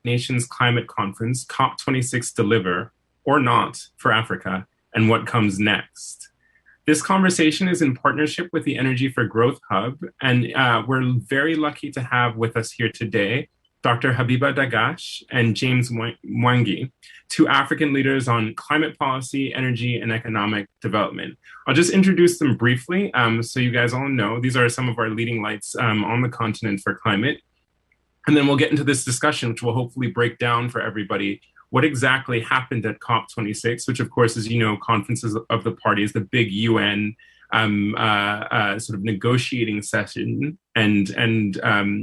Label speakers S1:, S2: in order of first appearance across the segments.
S1: Nations Climate Conference, COP26 deliver or not for Africa, and what comes next? This conversation is in partnership with the Energy for Growth Hub, and we're very lucky to have with us here today Dr. Habiba Dagash and James Mwangi, two African leaders on climate policy, energy, and economic development. I'll just introduce them briefly so you guys all know. These are some of our leading lights on the continent for climate. And then we'll get into this discussion, which will hopefully break down for everybody what exactly happened at COP26, which of course, as you know, conferences of the parties, the big UN sort of negotiating session and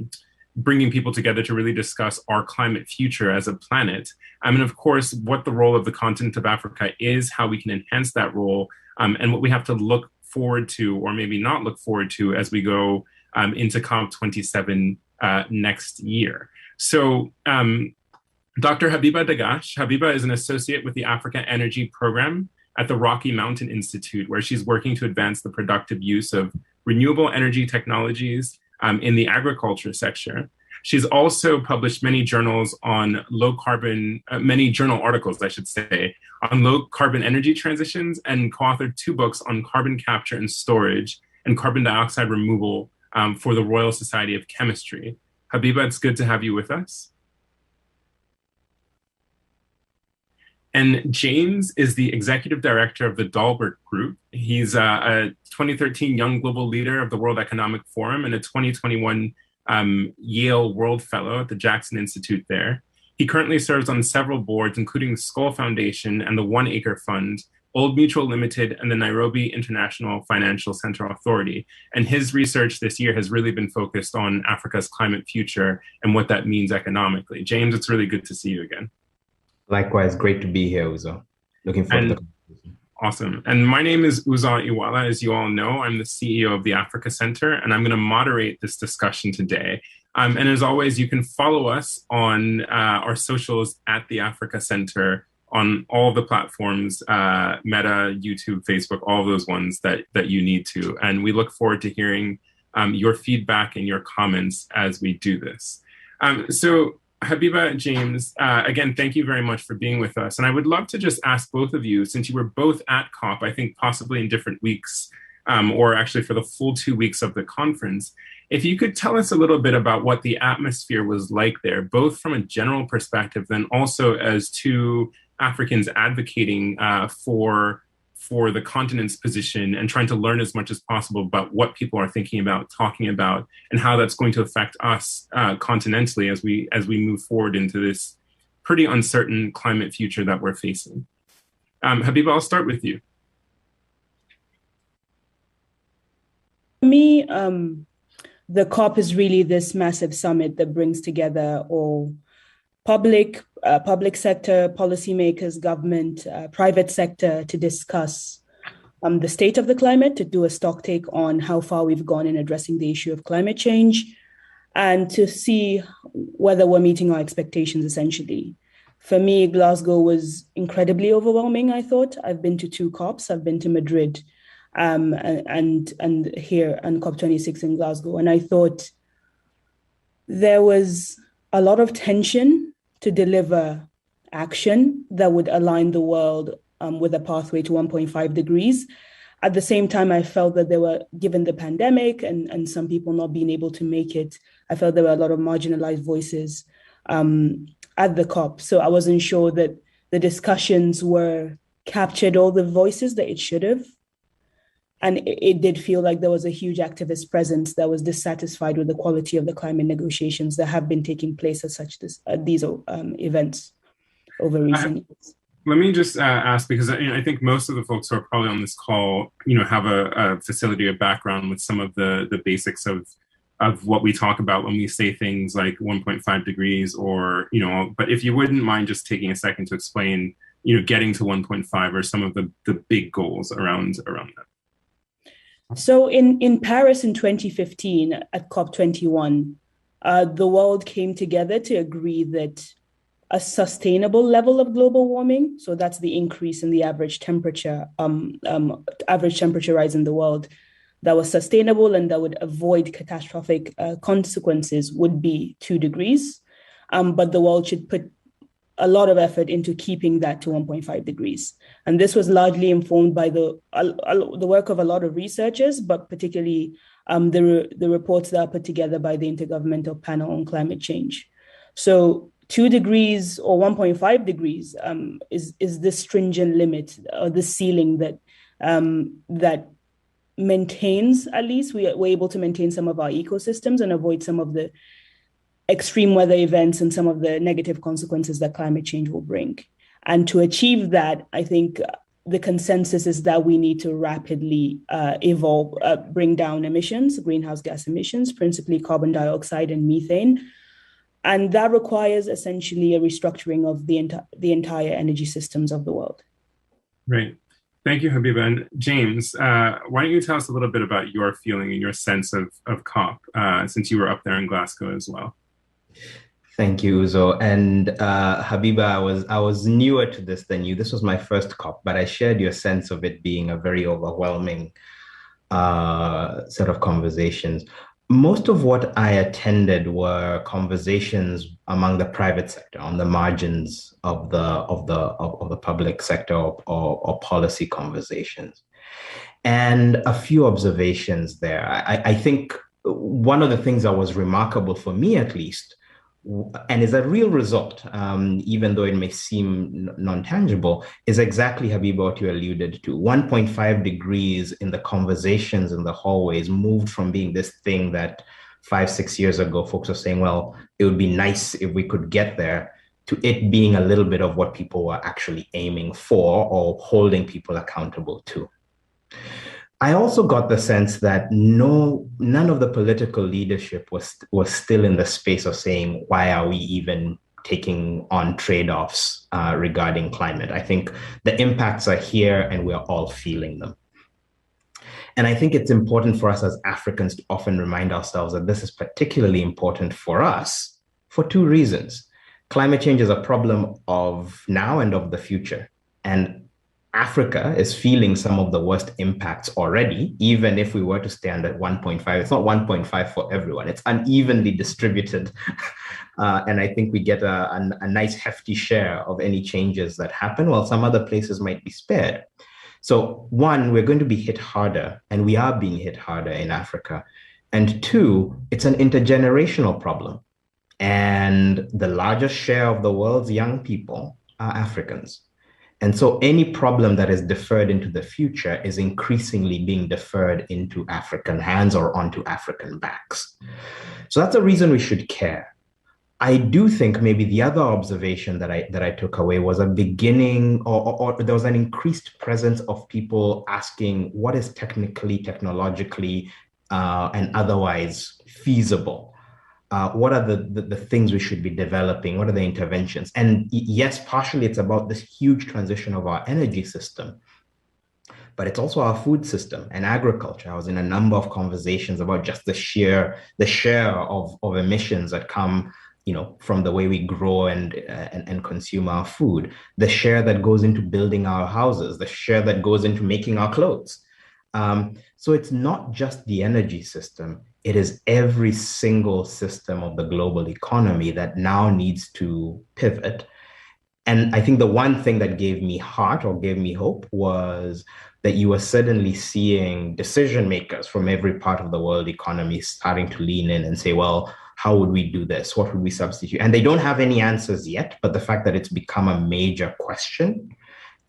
S1: bringing people together to really discuss our climate future as a planet. And of course, what the role of the continent of Africa is, how we can enhance that role, and what we have to look forward to, or maybe not look forward to, as we go into COP27 next year. So Dr. Habiba Dagash. Habiba is an associate with the Africa Energy Program at the Rocky Mountain Institute, where she's working to advance the productive use of renewable energy technologies in the agriculture sector. She's also published many journals on many journal articles, I should say, on low carbon energy transitions, and co-authored 2 books on carbon capture and storage and carbon dioxide removal for the Royal Society of Chemistry. Habiba, it's good to have you with us. And James is the executive director of the Dalbert Group. He's a 2013 Young Global Leader of the World Economic Forum and a 2021 Yale World Fellow at the Jackson Institute there. He currently serves on several boards, including the Skoll Foundation and the One Acre Fund, Old Mutual Limited, and the Nairobi International Financial Center Authority. And his research this year has really been focused on Africa's climate future and what that means economically. James, it's really good to see you again.
S2: Likewise, great to be here, Uzo. Looking forward to the conversation.
S1: Awesome. And my name is Uzo Iwala. As you all know, I'm the CEO of the Africa Center, and I'm going to moderate this discussion today. And as always, you can follow us on our socials at the Africa Center on all the platforms, Meta, YouTube, Facebook, all of those ones that you need to. And we look forward to hearing your feedback and your comments as we do this. So Habiba, James, again, thank you very much for being with us. And I would love to just ask both of you, since you were both at COP, I think possibly in different weeks, or actually for the full 2 weeks of the conference, if you could tell us a little bit about what the atmosphere was like there, both from a general perspective, then also as two Africans advocating for the continent's position and trying to learn as much as possible about what people are thinking about, talking about, and how that's going to affect us continentally as we move forward into this pretty uncertain climate future that we're facing. Habiba, I'll start with you.
S3: For me, the COP is really this massive summit that brings together all public sector, policymakers, government, private sector to discuss the state of the climate, to do a stock take on how far we've gone in addressing the issue of climate change, and to see whether we're meeting our expectations, essentially. For me, Glasgow was incredibly overwhelming, I thought. I've been to 2 COPs. I've been to Madrid and here and COP26 in Glasgow. And I thought there was a lot of tension to deliver action that would align the world with a pathway to 1.5 degrees. At the same time, I felt that there were, given the pandemic and some people not being able to make it, I felt there were a lot of marginalized voices at the COP. So I wasn't sure that the discussions captured all the voices that it should have. And it did feel like there was a huge activist presence that was dissatisfied with the quality of the climate negotiations that have been taking place at these events over recent years.
S1: Let me just ask, because I think most of the folks who are probably on this call, have a facility or background with some of the basics of what we talk about when we say things like 1.5 degrees or, but if you wouldn't mind just taking a second to explain, getting to 1.5 or some of the big goals around that.
S3: So in Paris in 2015 at COP21, the world came together to agree that a sustainable level of global warming, so that's the increase in the average temperature rise in the world, that was sustainable and that would avoid catastrophic consequences would be 2 degrees. but the world should put a lot of effort into keeping that to 1.5 degrees. And this was largely informed by the work of a lot of researchers, but particularly the reports that are put together by the Intergovernmental Panel on Climate Change. So 2 degrees or 1.5 degrees is the stringent limit, or the ceiling that maintains, at least we're able to maintain some of our ecosystems and avoid some of the extreme weather events and some of the negative consequences that climate change will bring. And to achieve that, I think the consensus is that we need to rapidly bring down emissions, greenhouse gas emissions, principally carbon dioxide and methane. And that requires essentially a restructuring of the entire energy systems of the world.
S1: Right. Thank you, Habiba. And James, why don't you tell us a little bit about your feeling and your sense of COP, since you were up there in Glasgow as well?
S2: Thank you, Uzo. And Habiba, I was newer to this than you. This was my first COP, but I shared your sense of it being a very overwhelming set of conversations. Most of what I attended were conversations among the private sector on the margins of the public sector or policy conversations, and a few observations there. I think one of the things that was remarkable for me, at least, and is a real result, even though it may seem non-tangible, is exactly, Habiba, what you alluded to. 1.5 degrees in the conversations in the hallways moved from being this thing that 5-6 years ago, folks were saying, well, it would be nice if we could get there, to it being a little bit of what people were actually aiming for or holding people accountable to. I also got the sense that none of the political leadership was still in the space of saying, why are we even taking on trade-offs regarding climate? I think the impacts are here and we're all feeling them. And I think it's important for us as Africans to often remind ourselves that this is particularly important for us for 2 reasons. Climate change is a problem of now and of the future. And Africa is feeling some of the worst impacts already, even if we were to stand at 1.5. It's not 1.5 for everyone. It's unevenly distributed. And I think we get a nice hefty share of any changes that happen, while some other places might be spared. So 1, we're going to be hit harder, and we are being hit harder in Africa. And 2, it's an intergenerational problem. And the largest share of the world's young people are Africans. And so any problem that is deferred into the future is increasingly being deferred into African hands or onto African backs. So that's a reason we should care. I do think maybe the other observation that I took away was a beginning, or there was an increased presence of people asking what is technologically, and otherwise feasible. What are the things we should be developing? What are the interventions? And yes, partially it's about this huge transition of our energy system, but it's also our food system and agriculture. I was in a number of conversations about just the share of emissions that come, from the way we grow and consume our food, the share that goes into building our houses, the share that goes into making our clothes. So it's not just the energy system. It is every single system of the global economy that now needs to pivot. And I think the one thing that gave me heart or gave me hope was that you were suddenly seeing decision makers from every part of the world economy starting to lean in and say, well, how would we do this? What would we substitute? And they don't have any answers yet, but the fact that it's become a major question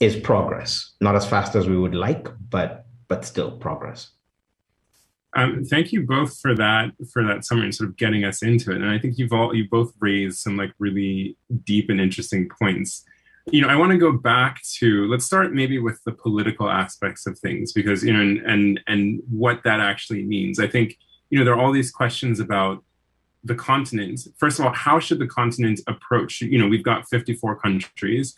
S2: is progress. Not as fast as we would like, but still progress.
S1: Thank you both for that summary and sort of getting us into it. And I think you both raised some really deep and interesting points. I want to go back to, let's start maybe with the political aspects of things, because and what that actually means. I think there are all these questions about the continent. First of all, how should the continent approach? We've got 54 countries.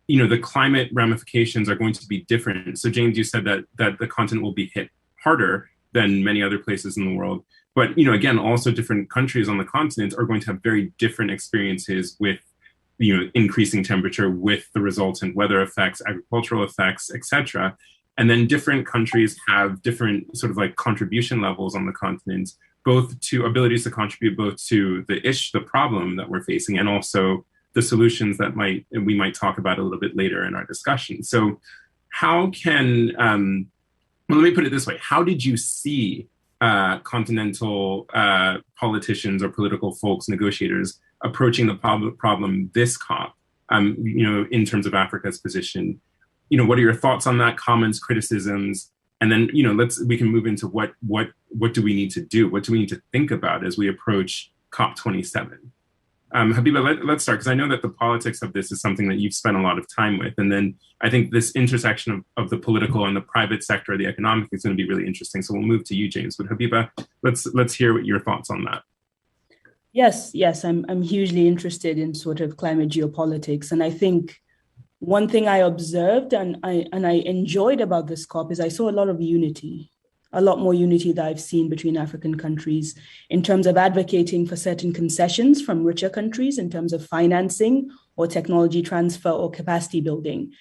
S1: The climate ramifications are going to be different. So James, you said that the continent will be hit harder than many other places in the world. But, again, also different countries on the continent are going to have very different experiences with, increasing temperature, with the resultant weather effects, agricultural effects, etc. And then different countries have different sort of contribution levels on the continent both to abilities to contribute both to the problem that we're facing and also the solutions that we might talk about a little bit later in our discussion. So how can, well, let me put it this way. How did you see continental politicians or political folks, negotiators approaching the problem this COP, in terms of Africa's position? What are your thoughts on that, comments, criticisms? And then, we can move into what do we need to do? What do we need to think about as we approach COP27? Habiba, let's start, because I know that the politics of this is something that you've spent a lot of time with. And then I think this intersection of the political and the private sector, the economic, is going to be really interesting. So we'll move to you, James. But Habiba, let's hear what your thoughts on that.
S3: Yes, I'm hugely interested in sort of climate geopolitics. And I think one thing I observed and I enjoyed about this COP is I saw a lot of unity, a lot more unity that I've seen between African countries in terms of advocating for certain concessions from richer countries in terms of financing or technology transfer or capacity building.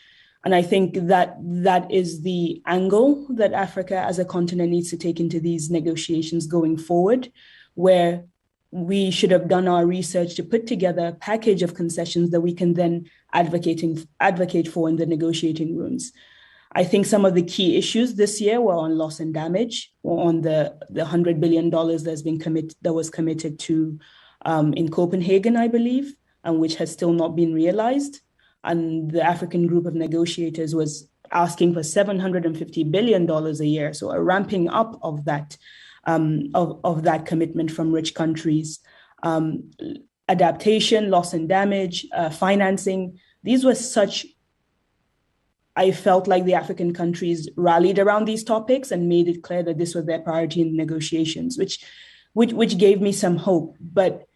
S3: And I think that is the angle that Africa as a continent needs to take into these negotiations going forward, where we should have done our research to put together a package of concessions that we can then advocate for in the negotiating rooms. I think some of the key issues this year were on loss and damage, or on the $100 billion that was committed to in Copenhagen, I believe, and which has still not been realized. And the African group of negotiators was asking for $750 billion a year, so a ramping up of that commitment from rich countries. Adaptation, loss and damage, financing. These were I felt like the African countries rallied around these topics and made it clear that this was their priority in negotiations, which gave me some hope. But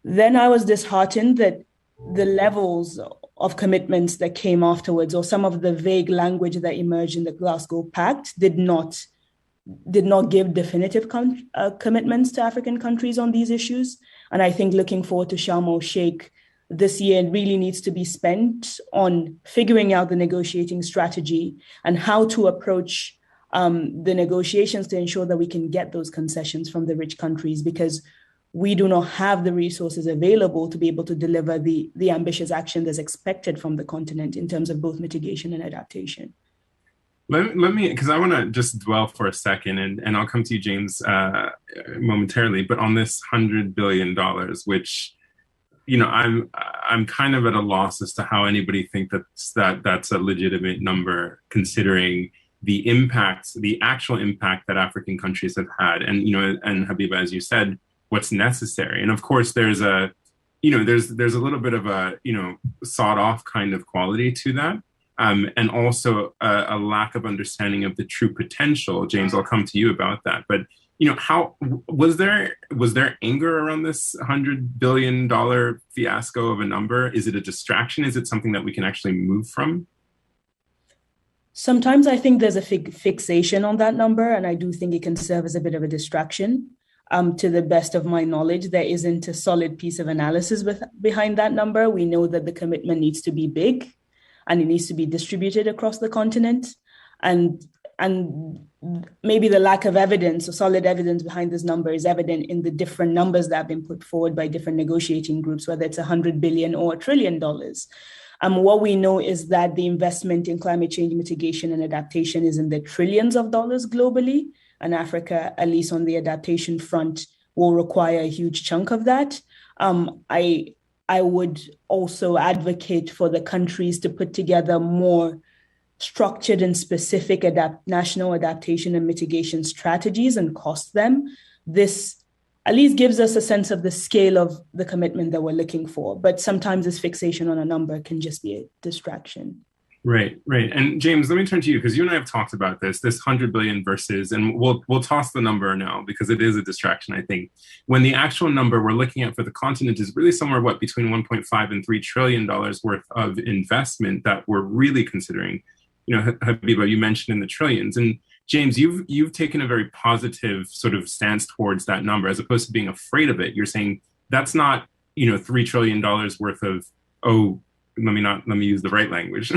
S3: then I was disheartened that the levels of commitments that came afterwards, or some of the vague language that emerged in the Glasgow Pact, did not give definitive commitments to African countries on these issues. And I think looking forward to Sharm el-Sheikh this year really needs to be spent on figuring out the negotiating strategy and how to approach the negotiations to ensure that we can get those concessions from the rich countries, because we do not have the resources available to be able to deliver the ambitious action that's expected from the continent in terms of both mitigation and adaptation.
S1: Let me, because I want to just dwell for a second, and I'll come to you, James, momentarily, but on this $100 billion, which, I'm kind of at a loss as to how anybody thinks that's a legitimate number, considering the actual impact that African countries have had. And, and Habiba, as you said, what's necessary. And of course, there's a little bit of a, sawed off kind of quality to that. And also a lack of understanding of the true potential. James, I'll come to you about that. But, how was there anger around this $100 billion fiasco of a number? Is it a distraction? Is it something that we can actually move from?
S3: Sometimes I think there's a fixation on that number, and I do think it can serve as a bit of a distraction. To the best of my knowledge, there isn't a solid piece of analysis behind that number. We know that the commitment needs to be big, and it needs to be distributed across the continent. And maybe the lack of evidence or solid evidence behind this number is evident in the different numbers that have been put forward by different negotiating groups, whether it's $100 billion or $1 trillion. What we know is that the investment in climate change mitigation and adaptation is in the trillions of dollars globally, and Africa, at least on the adaptation front, will require a huge chunk of that. I would also advocate for the countries to put together more structured and specific national adaptation and mitigation strategies and cost them. This at least gives us a sense of the scale of the commitment that we're looking for. But sometimes this fixation on a number can just be a distraction.
S1: Right. And James, let me turn to you, because you and I have talked about this 100 billion versus, and we'll toss the number now because it is a distraction, I think. When the actual number we're looking at for the continent is really somewhere, between 1.5 and $3 trillion worth of investment that we're really considering. Habiba, you mentioned in the trillions. And James, you've taken a very positive sort of stance towards that number, as opposed to being afraid of it. You're saying that's not, $3 trillion worth of, let me use the right language.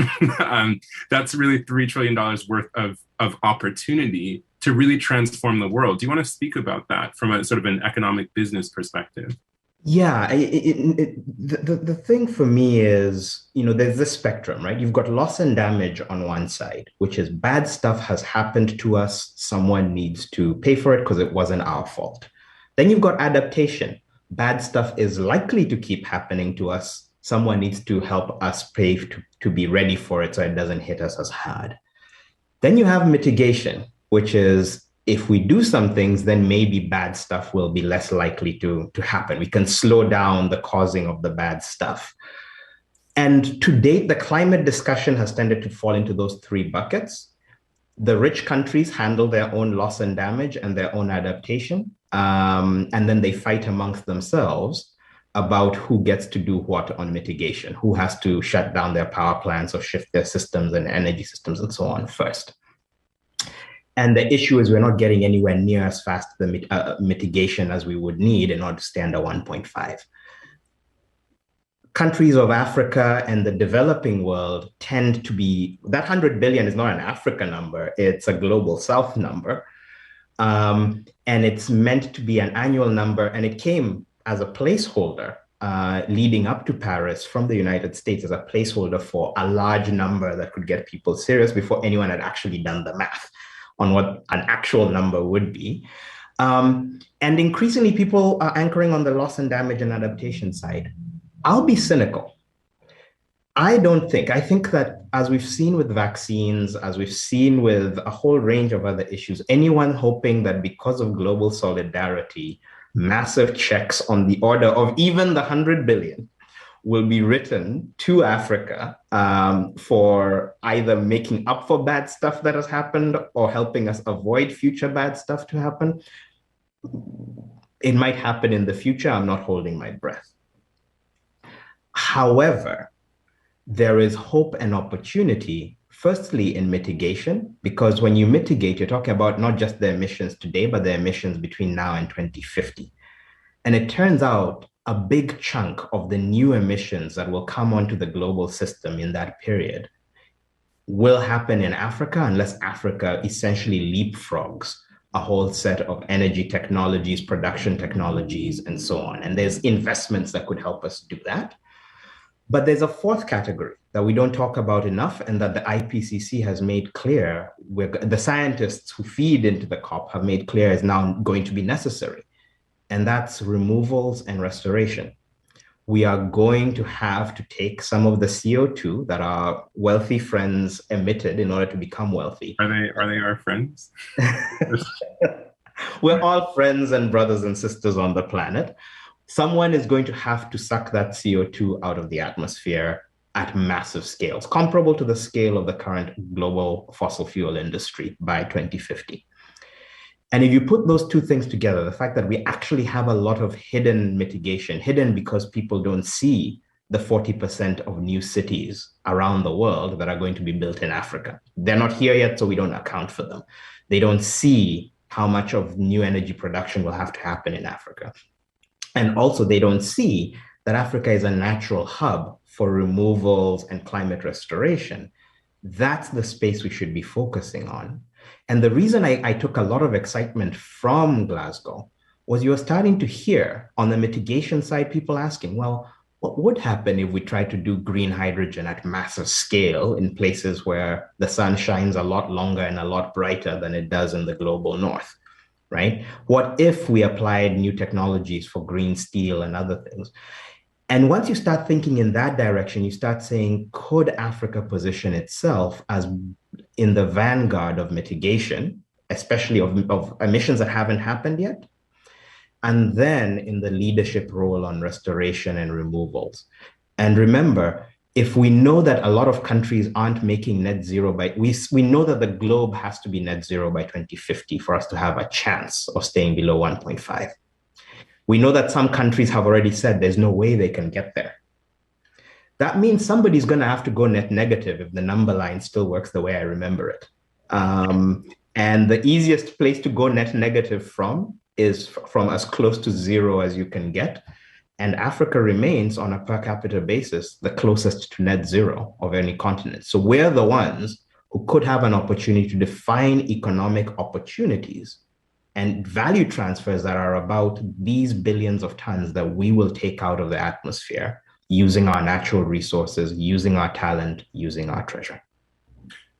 S1: That's really $3 trillion worth of opportunity to really transform the world. Do you want to speak about that from a sort of an economic business perspective?
S2: Yeah, the thing for me is, there's this spectrum, right? You've got loss and damage on one side, which is bad stuff has happened to us. Someone needs to pay for it because it wasn't our fault. Then you've got adaptation. Bad stuff is likely to keep happening to us. Someone needs to help us pay to be ready for it so it doesn't hit us as hard. Then you have mitigation, which is if we do some things, then maybe bad stuff will be less likely to happen. We can slow down the causing of the bad stuff. And to date, the climate discussion has tended to fall into those three buckets. The rich countries handle their own loss and damage and their own adaptation. And then they fight amongst themselves about who gets to do what on mitigation, who has to shut down their power plants or shift their systems and energy systems and so on first. And the issue is we're not getting anywhere near as fast the mitigation as we would need in order to stay under 1.5. Countries of Africa and the developing world tend to be, that 100 billion is not an Africa number, it's a global South number. And it's meant to be an annual number, and it came as a placeholder leading up to Paris from the United States as a placeholder for a large number that could get people serious before anyone had actually done the math on what an actual number would be. And increasingly, people are anchoring on the loss and damage and adaptation side. I'll be cynical. I think that as we've seen with vaccines, as we've seen with a whole range of other issues, anyone hoping that because of global solidarity, massive checks on the order of even the 100 billion will be written to Africa for either making up for bad stuff that has happened or helping us avoid future bad stuff to happen. It might happen in the future. I'm not holding my breath. However, there is hope and opportunity, firstly in mitigation, because when you mitigate, you're talking about not just the emissions today, but the emissions between now and 2050. And it turns out a big chunk of the new emissions that will come onto the global system in that period will happen in Africa unless Africa essentially leapfrogs a whole set of energy technologies, production technologies, and so on. And there's investments that could help us do that. But there's a fourth category that we don't talk about enough and that the IPCC has made clear, where the scientists who feed into the COP have made clear is now going to be necessary. And that's removals and restoration. We are going to have to take some of the CO2 that our wealthy friends emitted in order to become wealthy.
S1: Are they our friends?
S2: We're all friends and brothers and sisters on the planet. Someone is going to have to suck that CO2 out of the atmosphere at massive scales, comparable to the scale of the current global fossil fuel industry by 2050. And if you put those two things together, the fact that we actually have a lot of hidden mitigation, hidden because people don't see the 40% of new cities around the world that are going to be built in Africa. They're not here yet, so we don't account for them. They don't see how much of new energy production will have to happen in Africa. And also they don't see that Africa is a natural hub for removals and climate restoration. That's the space we should be focusing on. And the reason I took a lot of excitement from Glasgow was you were starting to hear on the mitigation side, people asking, well, what would happen if we tried to do green hydrogen at massive scale in places where the sun shines a lot longer and a lot brighter than it does in the global north, right? What if we applied new technologies for green steel and other things? And once you start thinking in that direction, you start saying, could Africa position itself as in the vanguard of mitigation, especially of emissions that haven't happened yet? And then in the leadership role on restoration and removals. And remember, if we know that a lot of countries aren't making net zero we know that the globe has to be net zero by 2050 for us to have a chance of staying below 1.5. We know that some countries have already said there's no way they can get there. That means somebody's going to have to go net negative if the number line still works the way I remember it. And the easiest place to go net negative from is from as close to zero as you can get. And Africa remains, on a per capita basis, the closest to net zero of any continent. So we're the ones who could have an opportunity to define economic opportunities and value transfers that are about these billions of tons that we will take out of the atmosphere using our natural resources, using our talent, using our treasure.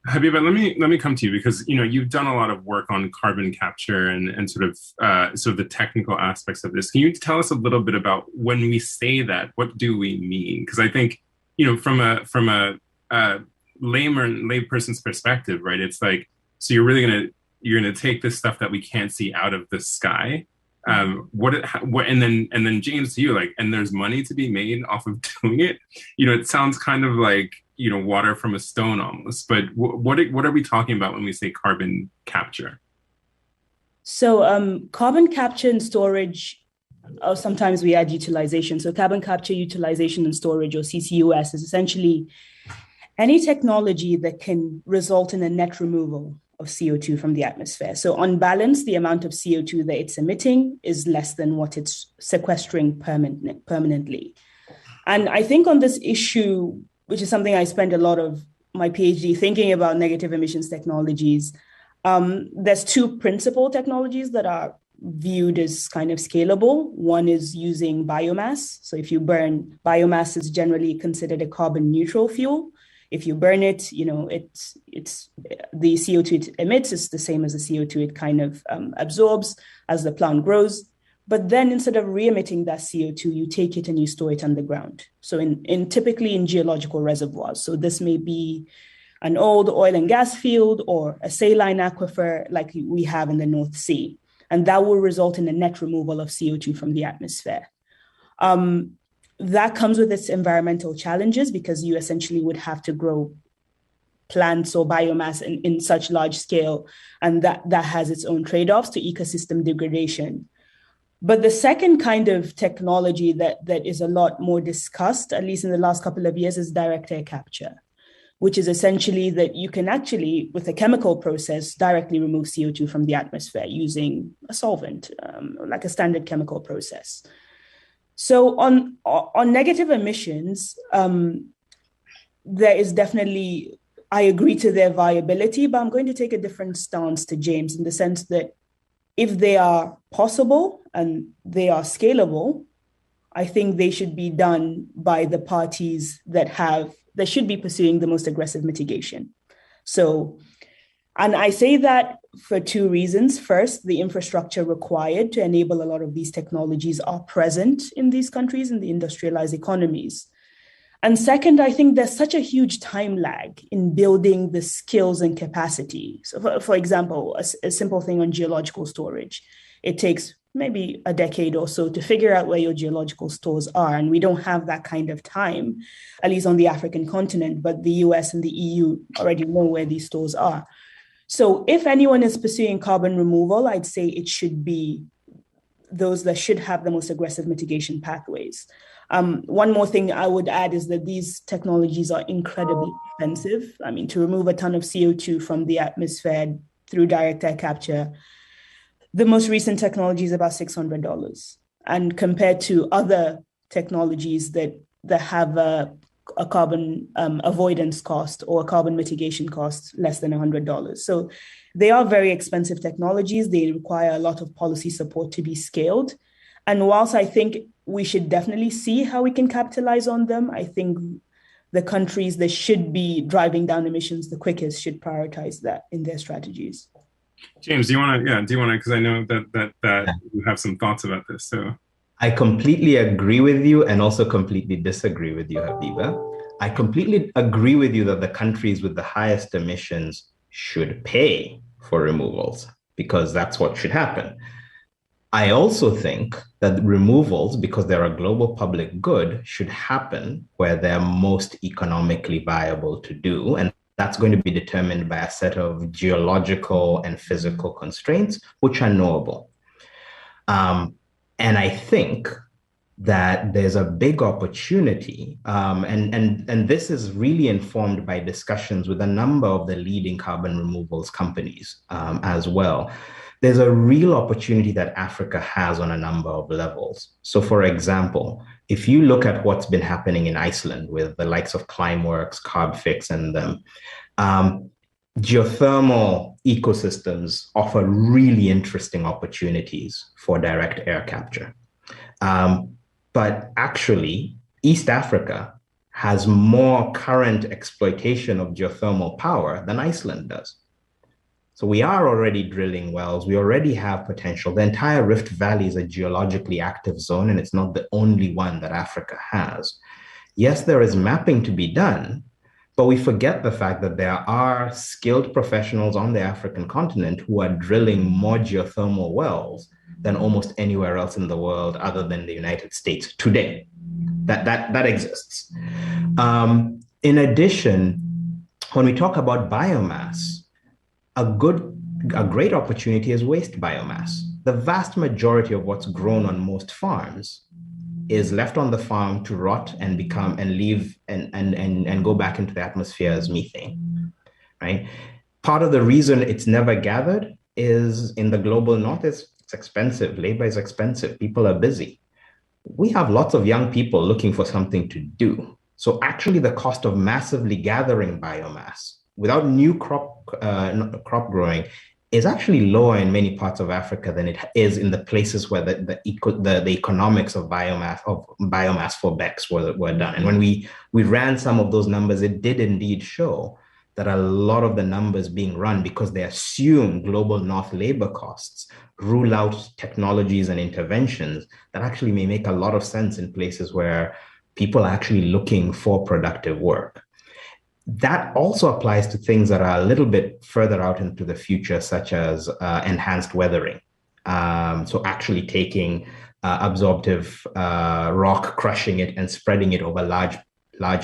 S1: Habiba, let me come to you because you've done a lot of work on carbon capture and sort of the technical aspects of this. Can you tell us a little bit about when we say that, what do we mean? Because I think from a layperson's perspective, right? It's like, so you're gonna take this stuff that we can't see out of the sky. What and then James, to you, like, and there's money to be made off of doing it. It sounds kind of like water from a stone almost. But what are we talking about when we say carbon capture?
S3: So carbon capture and storage, or sometimes we add utilization. So carbon capture, utilization, and storage, or CCUS, is essentially any technology that can result in a net removal of CO2 from the atmosphere. So on balance, the amount of CO2 that it's emitting is less than what it's sequestering permanently. And I think on this issue, which is something I spent a lot of my PhD thinking about, negative emissions technologies, there's two principal technologies that are viewed as kind of scalable. One is using biomass. So if you burn, biomass is generally considered a carbon neutral fuel. If you burn it, it's the CO2 it emits is the same as the CO2 it kind of absorbs as the plant grows. But then instead of re-emitting that CO2, you take it and you store it underground. So typically in geological reservoirs. So this may be an old oil and gas field or a saline aquifer like we have in the North Sea. And that will result in a net removal of CO2 from the atmosphere. That comes with its environmental challenges because you essentially would have to grow plants or biomass in such large scale. And that has its own trade-offs to ecosystem degradation. But the second kind of technology that is a lot more discussed, at least in the last couple of years, is direct air capture, which is essentially that you can actually, with a chemical process, directly remove CO2 from the atmosphere using a solvent, like a standard chemical process. So on negative emissions, there is definitely, I agree to their viability, but I'm going to take a different stance to James in the sense that if they are possible and they are scalable, I think they should be done by the parties that should be pursuing the most aggressive mitigation. So, and I say that for two reasons. First, the infrastructure required to enable a lot of these technologies are present in these countries, in the industrialized economies. And second, I think there's such a huge time lag in building the skills and capacity. So for example, a simple thing on geological storage, it takes maybe a decade or so to figure out where your geological stores are. And we don't have that kind of time, at least on the African continent, but the US and the EU already know where these stores are. So if anyone is pursuing carbon removal, I'd say it should be those that should have the most aggressive mitigation pathways. One more thing I would add is that these technologies are incredibly expensive. I mean, to remove a ton of CO2 from the atmosphere through direct air capture, the most recent technology is about $600. And compared to other technologies that have a carbon avoidance cost or a carbon mitigation cost less than $100. So they are very expensive technologies. They require a lot of policy support to be scaled. And whilst I think we should definitely see how we can capitalize on them, I think the countries that should be driving down emissions the quickest should prioritize that in their strategies.
S1: James, do you want to, because I know that you have some thoughts about this. So
S2: I completely agree with you and also completely disagree with you, Habiba. I completely agree with you that the countries with the highest emissions should pay for removals because that's what should happen. I also think that removals, because they're a global public good, should happen where they're most economically viable to do. And that's going to be determined by a set of geological and physical constraints, which are knowable. And I think that there's a big opportunity, and this is really informed by discussions with a number of the leading carbon removals companies as well. There's a real opportunity that Africa has on a number of levels. So for example, if you look at what's been happening in Iceland with the likes of Climeworks, Carbfix, and them, geothermal ecosystems offer really interesting opportunities for direct air capture. But actually, East Africa has more current exploitation of geothermal power than Iceland does. So we are already drilling wells. We already have potential. The entire Rift Valley is a geologically active zone, and it's not the only one that Africa has. Yes, there is mapping to be done, but we forget the fact that there are skilled professionals on the African continent who are drilling more geothermal wells than almost anywhere else in the world other than the United States today. That exists. In addition, when we talk about biomass, a great opportunity is waste biomass. The vast majority of what's grown on most farms is left on the farm to rot and become and leave and go back into the atmosphere as methane, right? Part of the reason it's never gathered is in the global north, it's expensive. Labor is expensive. People are busy. We have lots of young people looking for something to do. So actually the cost of massively gathering biomass without new crop growing is actually lower in many parts of Africa than it is in the places where the economics of biomass for BECCS were done. And when we ran some of those numbers, it did indeed show that a lot of the numbers being run, because they assume global north labor costs, rule out technologies and interventions that actually may make a lot of sense in places where people are actually looking for productive work. That also applies to things that are a little bit further out into the future, such as enhanced weathering. So actually taking absorptive rock, crushing it and spreading it over large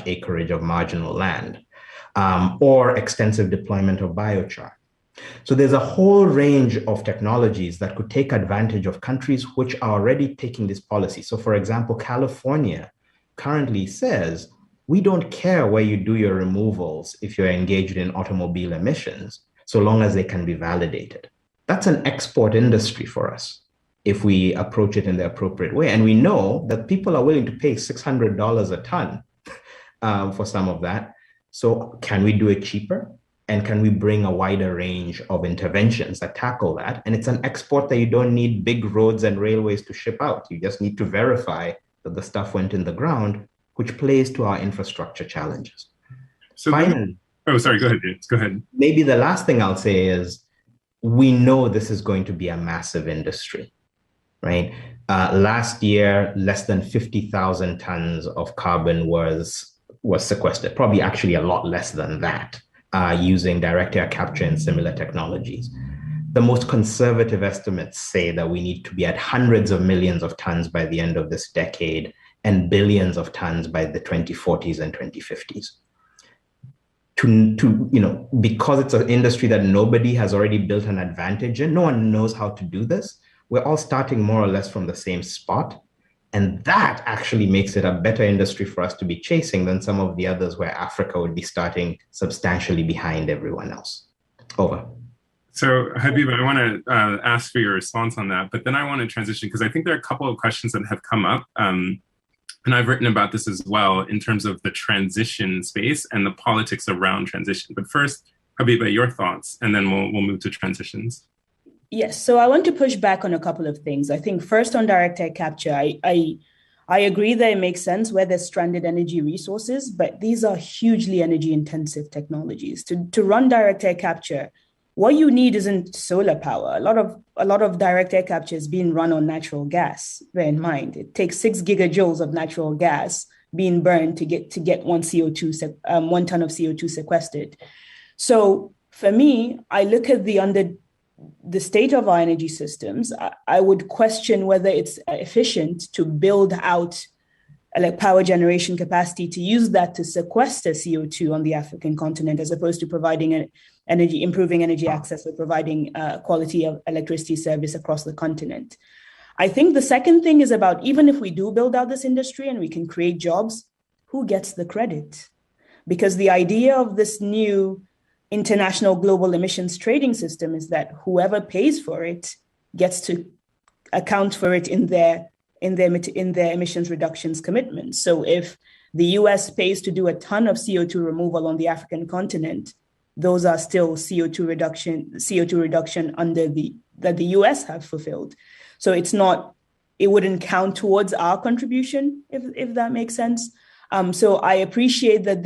S2: acreage of marginal land, or extensive deployment of biochar. So there's a whole range of technologies that could take advantage of countries which are already taking this policy. So for example, California currently says, we don't care where you do your removals if you're engaged in automobile emissions, so long as they can be validated. That's an export industry for us if we approach it in the appropriate way. And we know that people are willing to pay $600 a ton for some of that. So can we do it cheaper? And can we bring a wider range of interventions that tackle that? And it's an export that you don't need big roads and railways to ship out. You just need to verify that the stuff went in the ground, which plays to our infrastructure challenges.
S1: So finally, go ahead, James. Go ahead.
S2: Maybe the last thing I'll say is, we know this is going to be a massive industry, right? Last year, less than 50,000 tons of carbon was sequestered, probably actually a lot less than that, using direct air capture and similar technologies. The most conservative estimates say that we need to be at hundreds of millions of tons by the end of this decade and billions of tons by the 2040s and 2050s. Because it's an industry that nobody has already built an advantage in, no one knows how to do this. We're all starting more or less from the same spot. And that actually makes it a better industry for us to be chasing than some of the others where Africa would be starting substantially behind everyone else. Over.
S1: So Habib, I want to ask for your response on that, but then I want to transition because I think there are a couple of questions that have come up. And I've written about this as well in terms of the transition space and the politics around transition. But first, Habiba, your thoughts, and then we'll move to transitions.
S3: Yes, so I want to push back on a couple of things. I think first on direct air capture, I agree that it makes sense where there's stranded energy resources, but these are hugely energy intensive technologies. To run direct air capture, what you need isn't solar power. A lot of direct air capture is being run on natural gas. Bear in mind, it takes 6 gigajoules of natural gas being burned to get 1 ton of CO2 sequestered. So for me, I look at the state of our energy systems. I would question whether it's efficient to build out power generation capacity to use that to sequester CO2 on the African continent, as opposed to providing improving energy access or providing quality of electricity service across the continent. I think the second thing is about, even if we do build out this industry and we can create jobs, who gets the credit? Because the idea of this new international global emissions trading system is that whoever pays for it gets to account for it in their emissions reductions commitments. So if the US pays to do a ton of CO2 removal on the African continent, those are still CO2 reduction that the US have fulfilled. So it wouldn't count towards our contribution, if that makes sense. So I appreciate that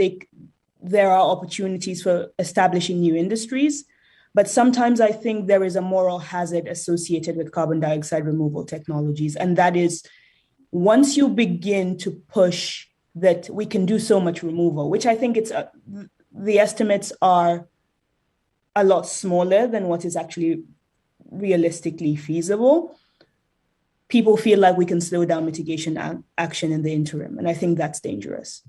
S3: there are opportunities for establishing new industries, but sometimes I think there is a moral hazard associated with carbon dioxide removal technologies. And that is, once you begin to push that we can do so much removal, which I think the estimates are a lot smaller than what is actually realistically feasible, people feel like we can slow down mitigation action in the interim. And I think that's dangerous.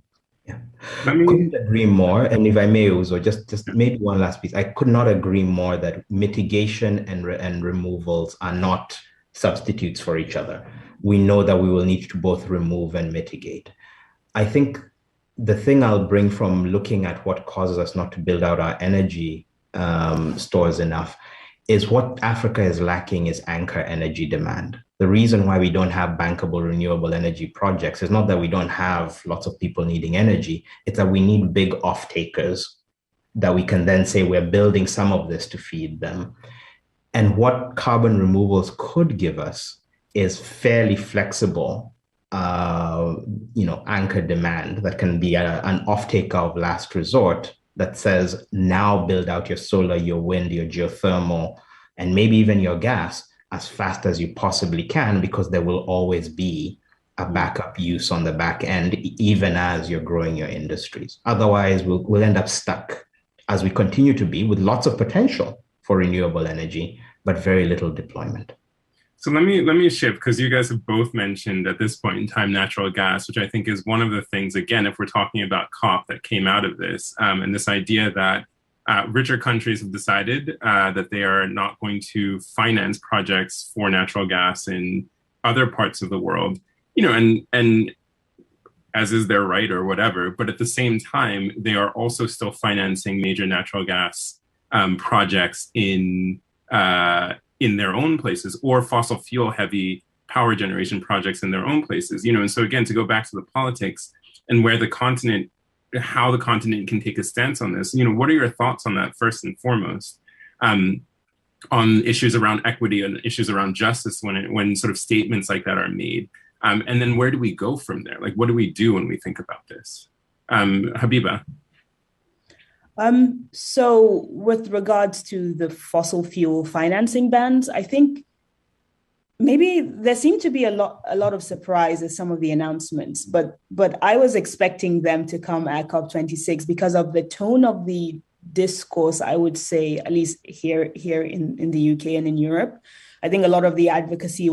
S2: Yeah, I couldn't agree more. And if I may also, just maybe one last piece, I could not agree more that mitigation and removals are not substitutes for each other. We know that we will need to both remove and mitigate. I think the thing I'll bring from looking at what causes us not to build out our energy stores enough is what Africa is lacking is anchor energy demand. The reason why we don't have bankable renewable energy projects is not that we don't have lots of people needing energy, it's that we need big off-takers that we can then say we're building some of this to feed them. And what carbon removals could give us is fairly flexible anchor demand that can be an off-taker of last resort that says, now build out your solar, your wind, your geothermal, and maybe even your gas as fast as you possibly can, because there will always be a backup use on the back end, even as you're growing your industries. Otherwise, we'll end up stuck, as we continue to be, with lots of potential for renewable energy, but very little deployment.
S1: So let me shift, because you guys have both mentioned at this point in time natural gas, which I think is one of the things, again, if we're talking about COP, that came out of this, and this idea that richer countries have decided that they are not going to finance projects for natural gas in other parts of the world, and as is their right or whatever, but at the same time, they are also still financing major natural gas projects in their own places, or fossil fuel heavy power generation projects in their own places, and so again, to go back to the politics and how the continent can take a stance on this, what are your thoughts on that first and foremost, on issues around equity and issues around justice when sort of statements like that are made, and then where do we go from there? Like, what do we do when we think about this? Habiba.
S3: So with regards to the fossil fuel financing bans, I think maybe there seemed to be a lot of surprise at some of the announcements, but I was expecting them to come at COP26 because of the tone of the discourse, I would say, at least here in the UK and in Europe. I think a lot of the advocacy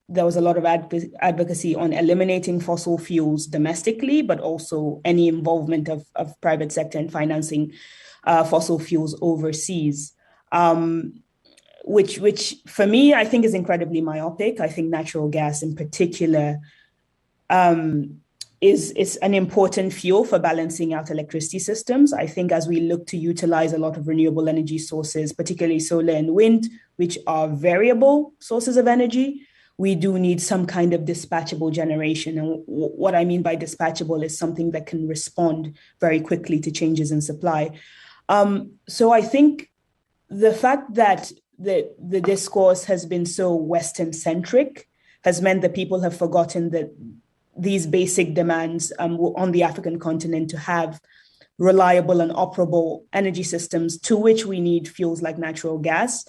S3: there was a lot of advocacy on eliminating fossil fuels domestically, but also any involvement of private sector in financing fossil fuels overseas, which for me, I think is incredibly myopic. I think natural gas in particular is an important fuel for balancing out electricity systems. I think as we look to utilize a lot of renewable energy sources, particularly solar and wind, which are variable sources of energy, we do need some kind of dispatchable generation. And what I mean by dispatchable is something that can respond very quickly to changes in supply. So I think the fact that the discourse has been so Western-centric has meant that people have forgotten that these basic demands on the African continent to have reliable and operable energy systems, to which we need fuels like natural gas.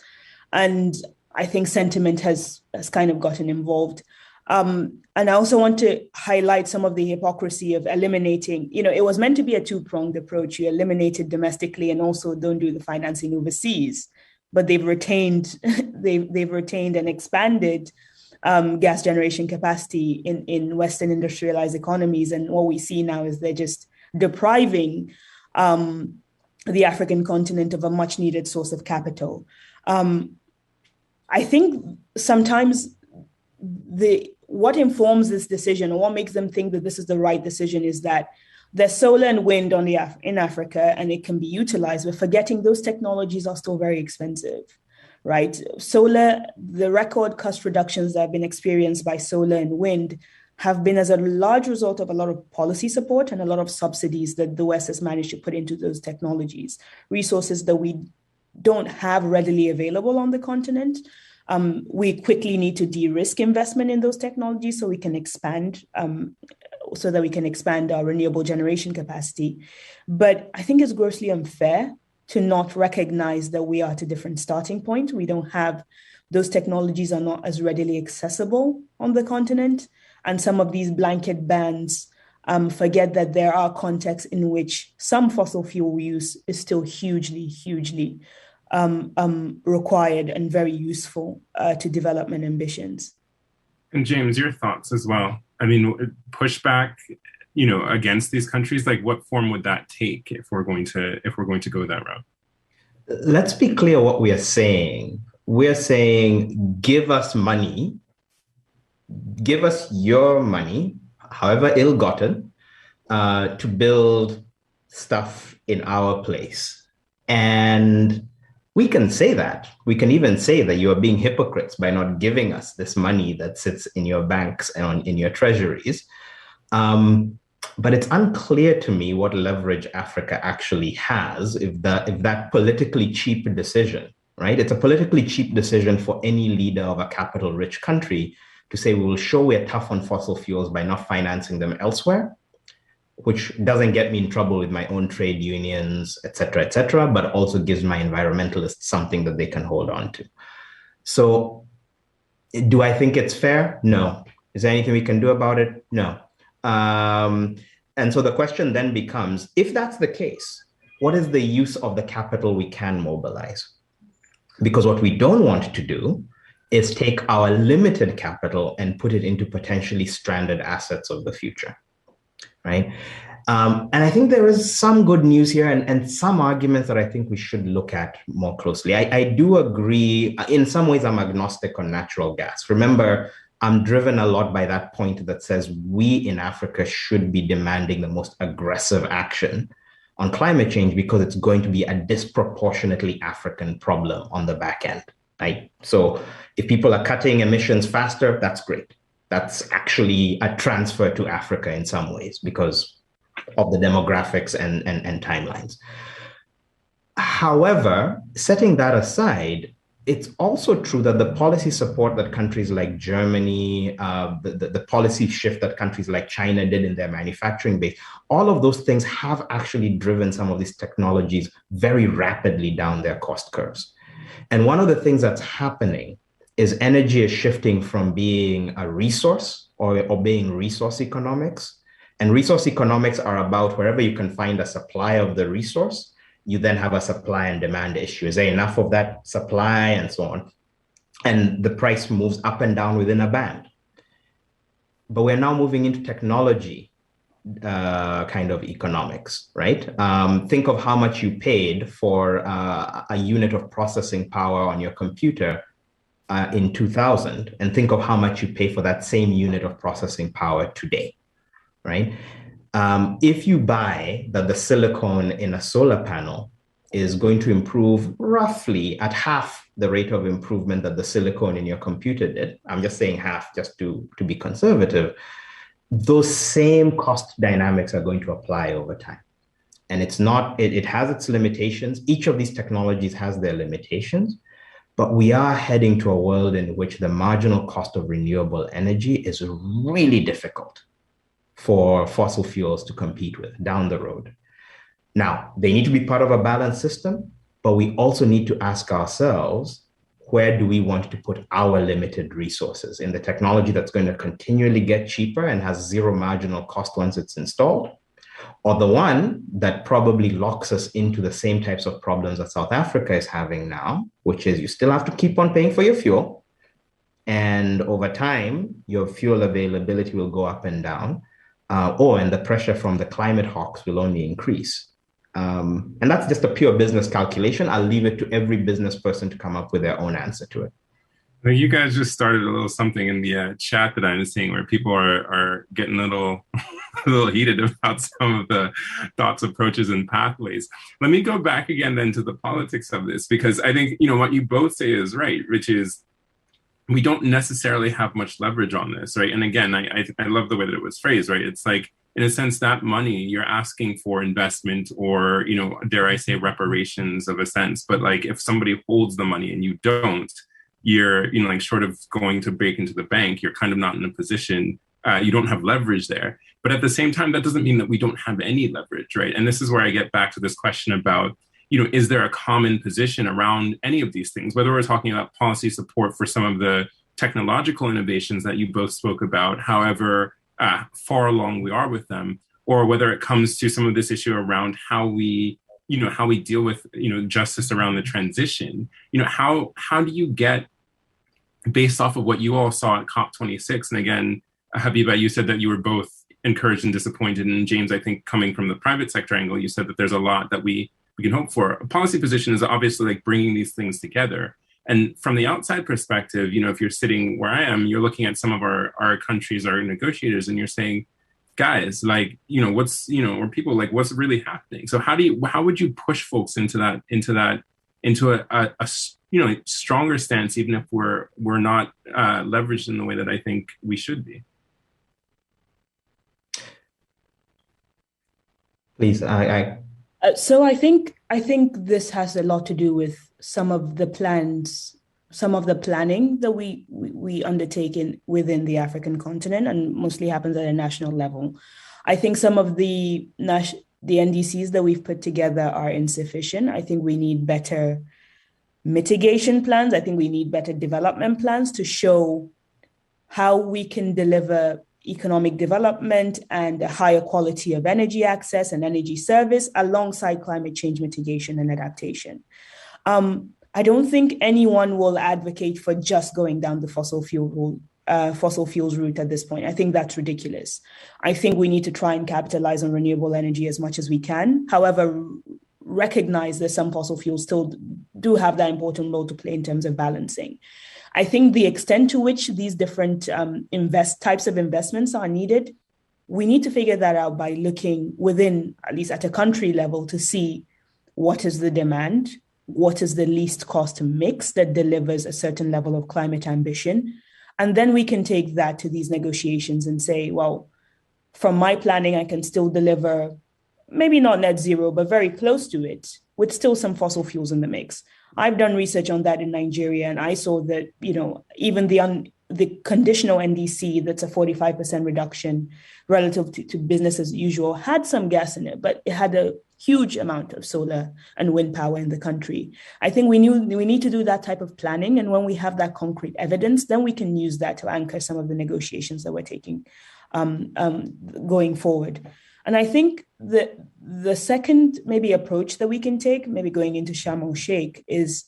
S3: And I think sentiment has kind of gotten involved. And I also want to highlight some of the hypocrisy of eliminating, it was meant to be a two-pronged approach. You eliminate it domestically and also don't do the financing overseas. But they've retained and expanded gas generation capacity in Western industrialized economies. And what we see now is they're just depriving the African continent of a much needed source of capital. I think sometimes what informs this decision, or what makes them think that this is the right decision, is that there's solar and wind in Africa and it can be utilized. We're forgetting those technologies are still very expensive, right? Solar, the record cost reductions that have been experienced by solar and wind have been as a large result of a lot of policy support and a lot of subsidies that the West has managed to put into those technologies, resources that we don't have readily available on the continent. We quickly need to de-risk investment in those technologies so we can expand, so that we can expand our renewable generation capacity. But I think it's grossly unfair to not recognize that we are at a different starting point. We don't have, those technologies are not as readily accessible on the continent. And some of these blanket bans forget that there are contexts in which some fossil fuel use is still hugely, hugely required and very useful to development ambitions.
S1: And James, your thoughts as well. I mean, pushback, against these countries, like what form would that take if we're going to go that route?
S2: Let's be clear what we are saying. We're saying, give us money, give us your money, however ill-gotten, to build stuff in our place. And we can say that. We can even say that you are being hypocrites by not giving us this money that sits in your banks and in your treasuries. But it's unclear to me what leverage Africa actually has if that politically cheap decision, right? It's a politically cheap decision for any leader of a capital-rich country to say, we will show we're tough on fossil fuels by not financing them elsewhere, which doesn't get me in trouble with my own trade unions, et cetera, but also gives my environmentalists something that they can hold on to. So do I think it's fair? No. Is there anything we can do about it? No. And so the question then becomes, if that's the case, what is the use of the capital we can mobilize? Because what we don't want to do is take our limited capital and put it into potentially stranded assets of the future, right? And I think there is some good news here and some arguments that I think we should look at more closely. I do agree. In some ways, I'm agnostic on natural gas. Remember, I'm driven a lot by that point that says we in Africa should be demanding the most aggressive action on climate change because it's going to be a disproportionately African problem on the back end, right? So if people are cutting emissions faster, that's great. That's actually a transfer to Africa in some ways because of the demographics and timelines. However, setting that aside, it's also true that the policy support that countries like Germany, the policy shift that countries like China did in their manufacturing base, all of those things have actually driven some of these technologies very rapidly down their cost curves. And one of the things that's happening is energy is shifting from being a resource or being resource economics. And resource economics are about wherever you can find a supply of the resource, you then have a supply and demand issue. Is there enough of that supply and so on? And the price moves up and down within a band. But we're now moving into technology kind of economics, right? Think of how much you paid for a unit of processing power on your computer in 2000, and think of how much you pay for that same unit of processing power today, right? If you buy that the silicon in a solar panel is going to improve roughly at half the rate of improvement that the silicon in your computer did, I'm just saying half just to be conservative, those same cost dynamics are going to apply over time. And it's not, it has its limitations. Each of these technologies has their limitations, but we are heading to a world in which the marginal cost of renewable energy is really difficult for fossil fuels to compete with down the road. Now, they need to be part of a balanced system, but we also need to ask ourselves, where do we want to put our limited resources? In the technology that's going to continually get cheaper and has zero marginal cost once it's installed, or the one that probably locks us into the same types of problems that South Africa is having now, which is you still have to keep on paying for your fuel. And over time, your fuel availability will go up and down. And the pressure from the climate hawks will only increase. And that's just a pure business calculation. I'll leave it to every business person to come up with their own answer to it.
S1: Well, you guys just started a little something in the chat that I'm seeing where people are getting a little, a little heated about some of the thoughts, approaches, and pathways. Let me go back again then to the politics of this, because I think, what you both say is right, which is we don't necessarily have much leverage on this, right? And again, I love the way that it was phrased, right? It's like, in a sense, that money you're asking for investment or, dare I say, reparations of a sense. But like, if somebody holds the money and you don't, you're, like sort of going to break into the bank. You're kind of not in a position. You don't have leverage there. But at the same time, that doesn't mean that we don't have any leverage, right? And this is where I get back to this question about, is there a common position around any of these things, whether we're talking about policy support for some of the technological innovations that you both spoke about, however far along we are with them, or whether it comes to some of this issue around how we deal with, justice around the transition. How do you get, based off of what you all saw at COP26, and again, Habiba, you said that you were both encouraged and disappointed, and James, I think coming from the private sector angle, you said that there's a lot that we can hope for. A policy position is obviously like bringing these things together. And from the outside perspective, if you're sitting where I am, you're looking at some of our countries, our negotiators, and you're saying, guys, like, or people like, what's really happening? So how would you push folks into a stronger stance, even if we're not leveraged in the way that I think we should be?
S2: Please,
S3: So I think this has a lot to do with some of the planning that we undertake within the African continent, and mostly happens at a national level. I think some of the NDCs that we've put together are insufficient. I think we need better mitigation plans. I think we need better development plans to show how we can deliver economic development and a higher quality of energy access and energy service alongside climate change mitigation and adaptation. I don't think anyone will advocate for just going down the fossil fuels route at this point. I think that's ridiculous. I think we need to try and capitalize on renewable energy as much as we can. However, recognize that some fossil fuels still do have that important role to play in terms of balancing. I think the extent to which these different types of investments are needed, we need to figure that out by looking within, at least at a country level, to see what is the demand, what is the least cost mix that delivers a certain level of climate ambition. And then we can take that to these negotiations and say, well, from my planning, I can still deliver maybe not net zero, but very close to it, with still some fossil fuels in the mix. I've done research on that in Nigeria, and I saw that, even the conditional NDC, that's a 45% reduction relative to business as usual, had some gas in it, but it had a huge amount of solar and wind power in the country. I think we need to do that type of planning. And when we have that concrete evidence, then we can use that to anchor some of the negotiations that we're taking going forward. And I think the second maybe approach that we can take, maybe going into Sharm el-Sheikh, is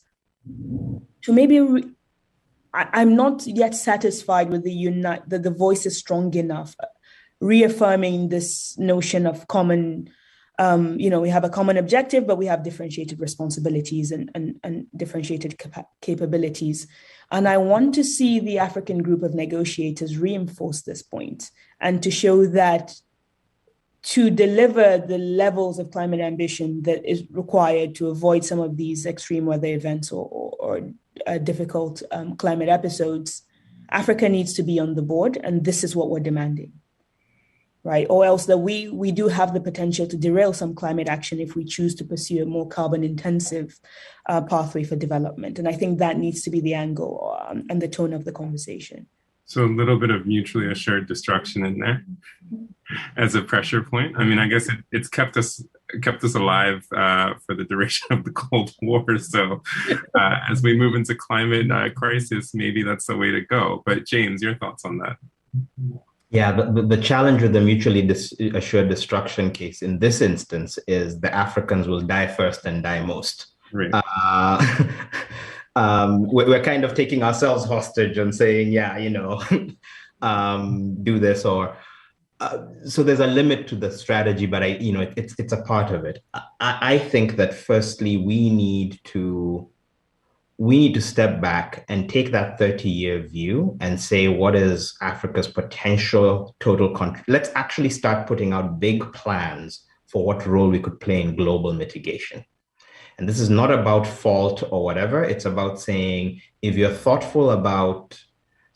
S3: to maybe I'm not yet satisfied with that the voice is strong enough, reaffirming this notion of common. We have a common objective, but we have differentiated responsibilities and differentiated capabilities. And I want to see the African group of negotiators reinforce this point and to show that to deliver the levels of climate ambition that is required to avoid some of these extreme weather events or difficult climate episodes, Africa needs to be on the board, and this is what we're demanding, right? Or else that we do have the potential to derail some climate action if we choose to pursue a more carbon-intensive pathway for development. And I think that needs to be the angle and the tone of the conversation.
S1: So a little bit of mutually assured destruction in there as a pressure point. I mean, I guess it's kept us alive for the duration of the Cold War. So as we move into climate crisis, maybe that's the way to go. But James, your thoughts on that?
S2: Yeah, the challenge with the mutually assured destruction case in this instance is the Africans will die first and die most.
S1: Right.
S2: We're kind of taking ourselves hostage and saying, do this or so there's a limit to the strategy, but it's a part of it. I think that firstly, we need to step back and take that 30-year view and say, what is Africa's potential total country? Let's actually start putting out big plans for what role we could play in global mitigation. And this is not about fault or whatever. It's about saying, if you're thoughtful about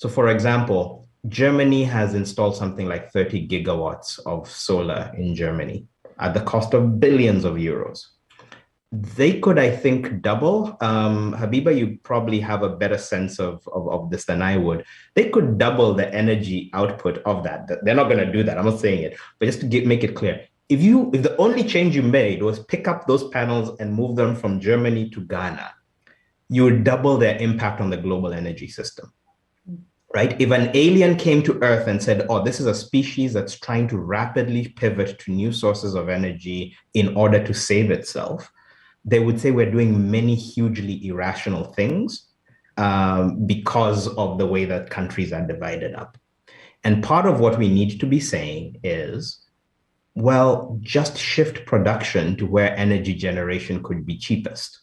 S2: So for example, Germany has installed something like 30 gigawatts of solar in Germany at the cost of billions of euros. They could, I think, double. Habiba, you probably have a better sense of this than I would. They could double the energy output of that. They're not going to do that. I'm not saying it, but just to make it clear, if the only change you made was pick up those panels and move them from Germany to Ghana, you would double their impact on the global energy system. Right? If an alien came to Earth and said, oh, this is a species that's trying to rapidly pivot to new sources of energy in order to save itself, they would say we're doing many hugely irrational things because of the way that countries are divided up. And part of what we need to be saying is, well, just shift production to where energy generation could be cheapest,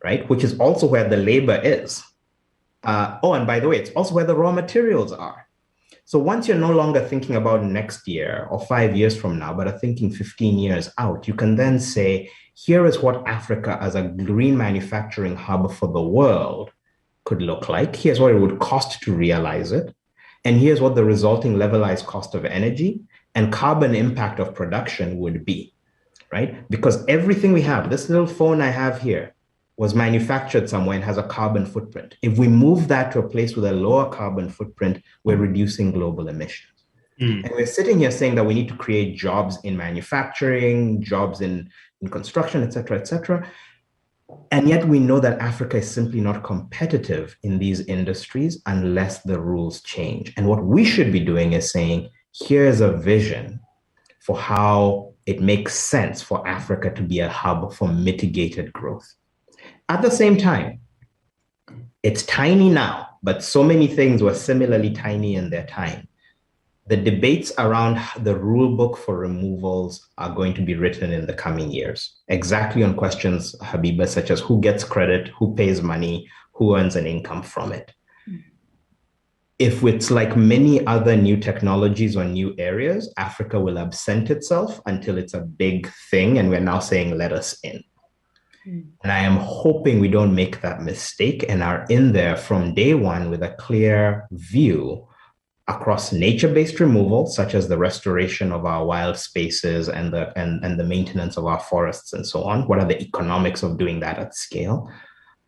S2: right? Which is also where the labor is. And by the way, it's also where the raw materials are. So once you're no longer thinking about next year or 5 years from now, but are thinking 15 years out, you can then say, here is what Africa as a green manufacturing hub for the world could look like. Here's what it would cost to realize it. And here's what the resulting levelized cost of energy and carbon impact of production would be, right? Because everything we have, this little phone I have here, was manufactured somewhere and has a carbon footprint. If we move that to a place with a lower carbon footprint, we're reducing global emissions. And we're sitting here saying that we need to create jobs in manufacturing, jobs in construction, et cetera, et cetera. And yet we know that Africa is simply not competitive in these industries unless the rules change. And what we should be doing is saying, here's a vision for how it makes sense for Africa to be a hub for mitigated growth. At the same time, it's tiny now, but so many things were similarly tiny in their time. The debates around the rule book for removals are going to be written in the coming years, exactly on questions, Habiba, such as who gets credit, who pays money, who earns an income from it. If it's like many other new technologies or new areas, Africa will absent itself until it's a big thing, and we're now saying, let us in. And I am hoping we don't make that mistake and are in there from day one with a clear view across nature-based removal, such as the restoration of our wild spaces and the maintenance of our forests and so on. What are the economics of doing that at scale?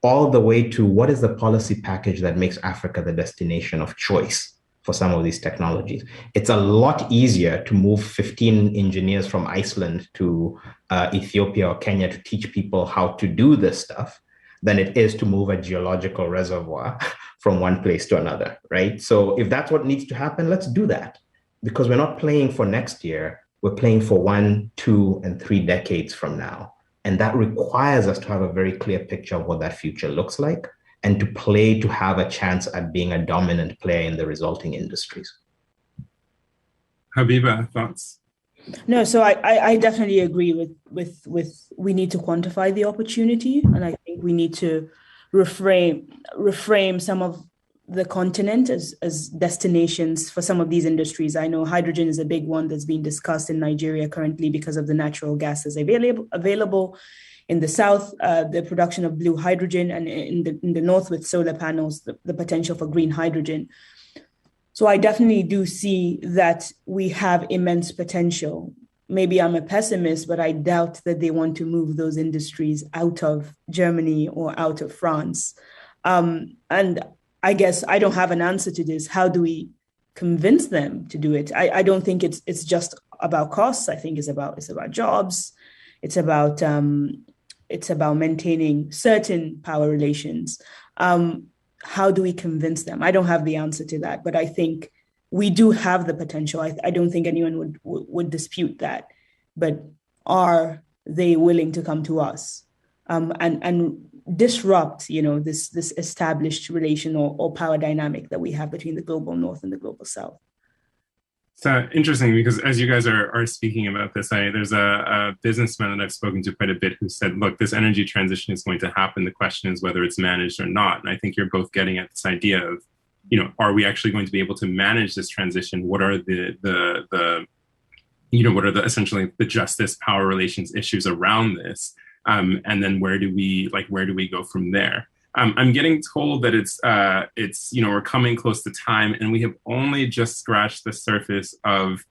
S2: All the way to what is the policy package that makes Africa the destination of choice for some of these technologies. It's a lot easier to move 15 engineers from Iceland to Ethiopia or Kenya to teach people how to do this stuff than it is to move a geological reservoir from one place to another, right? So if that's what needs to happen, let's do that. Because we're not playing for next year, we're playing for 1, 2, and 3 decades from now. And that requires us to have a very clear picture of what that future looks like and to play to have a chance at being a dominant player in the resulting industries.
S1: Habiba, thoughts?
S3: No, so I definitely agree with we need to quantify the opportunity, and I think we need to reframe some of the continent as destinations for some of these industries. I know hydrogen is a big one that's being discussed in Nigeria currently because of the natural gases available. In the south, the production of blue hydrogen, and in the north with solar panels, the potential for green hydrogen. So I definitely do see that we have immense potential. Maybe I'm a pessimist, but I doubt that they want to move those industries out of Germany or out of France. And I guess I don't have an answer to this. How do we convince them to do it? I don't think it's just about costs. I think it's about jobs. It's about maintaining certain power relations. How do we convince them? I don't have the answer to that, but I think we do have the potential. I don't think anyone would dispute that. But are they willing to come to us and disrupt, this established relation or power dynamic that we have between the global north and the global south?
S1: It's interesting because as you guys are speaking about this, there's a businessman that I've spoken to quite a bit who said, look, this energy transition is going to happen. The question is whether it's managed or not. And I think you're both getting at this idea of, are we actually going to be able to manage this transition? What are essentially the justice, power relations issues around this? And then where do we go from there? I'm getting told that it's we're coming close to time, and we have only just scratched the surface of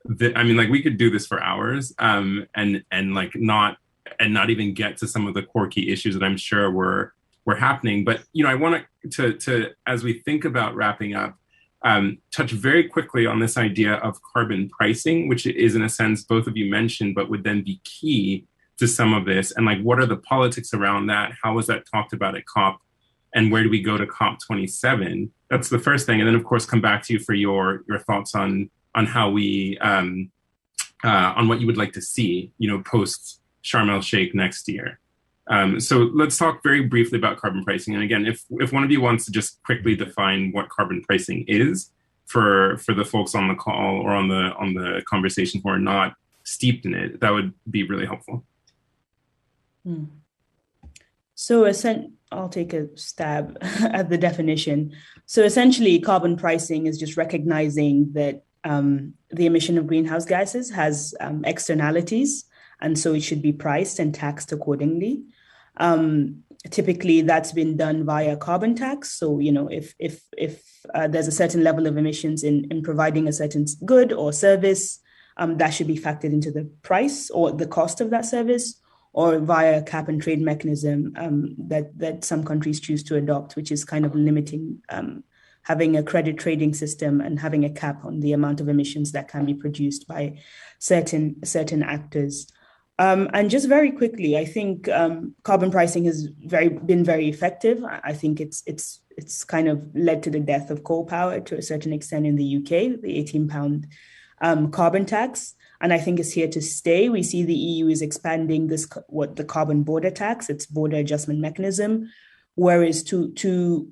S1: the. I mean, like we could do this for hours, and like not even get to some of the core key issues that I'm sure were happening. But I want to as we think about wrapping up, touch very quickly on this idea of carbon pricing, which is in a sense both of you mentioned, but would then be key to some of this, and like what are the politics around that? How was that talked about at COP, and where do we go to COP27? That's the first thing, and then of course come back to you for your thoughts on how we on what you would like to see, post Sharm el Sheikh next year. So let's talk very briefly about carbon pricing. And again, if one of you wants to just quickly define what carbon pricing is for the folks on the call or on the conversation who are not steeped in it, that would be really helpful.
S3: So I'll take a stab at the definition. So essentially, carbon pricing is just recognizing that the emission of greenhouse gases has externalities, and so it should be priced and taxed accordingly. Typically, that's been done via carbon tax. So, if there's a certain level of emissions in providing a certain good or service, that should be factored into the price or the cost of that service, or via a cap and trade mechanism that some countries choose to adopt, which is kind of limiting having a credit trading system and having a cap on the amount of emissions that can be produced by certain actors. And just very quickly, I think carbon pricing has been very effective. I think it's kind of led to the death of coal power to a certain extent in the UK, the £18 carbon tax. And I think it's here to stay. We see the EU is expanding the carbon border tax, its border adjustment mechanism, whereas to